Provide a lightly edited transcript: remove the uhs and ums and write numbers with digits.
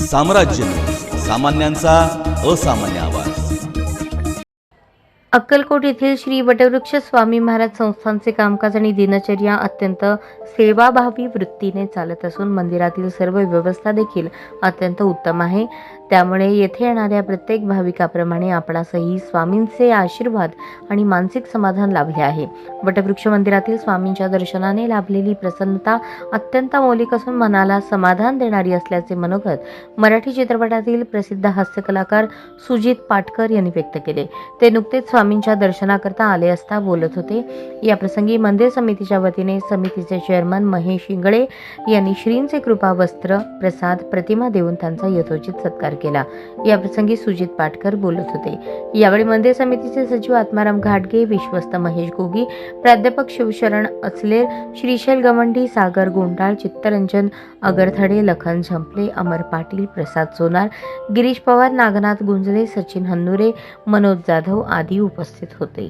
साम्राज्य, सामान्यांचा असामान्य आवाज। अक्कलकोट येथील श्री वटवृक्ष स्वामी महाराज संस्थानचे कामकाज आणि दिनचर्या अत्यंत सेवाभावी वृत्तीने चालत असून मंदिरातील सर्व व्यवस्था देखील अत्यंत उत्तम आहे। त्यामुळे येथे येणाऱ्या प्रत्येक भाविकाप्रमाणे आपणासही स्वामींचे आशीर्वाद आणि मानसिक समाधान लाभले आहे। वटवृक्ष मंदिरातील स्वामींच्या दर्शनाने लाभलेली प्रसन्नता अत्यंत मौलिक असून मनाला समाधान देणारी असल्याचे मनोगत मराठी चित्रपटातील प्रसिद्ध हास्यकलाकार सुजित पाटकर यांनी व्यक्त केले। ते नुकतेच स्वामींच्या दर्शनाकरता आले असता बोलत होते। या प्रसंगी मंदिर समितीच्या वतीने समितीचे चेअरमन महेश इंगळे यांनी श्रींचे कृपा वस्त्र प्रसाद प्रतिमा देऊन त्यांचा यथोचित सत्कार केला। या प्रसंगी सुजित पाटकर बोलत होते। यावेळी मंदिर समितीचे सचिव आत्माराम घाटगे, विश्वस्त महेश गोगी, प्राध्यापक शिवशरण अचलेर, श्रीशैल गवंडी, सागर गोंडाळ, चित्तरंजन अगरथडे, लखन झंपले, अमर पाटील, प्रसाद सोनार, गिरीश पवार, नागनाथ गुंजले, सचिन हन्नुरे, मनोज जाधव आदी उपस्थित होते।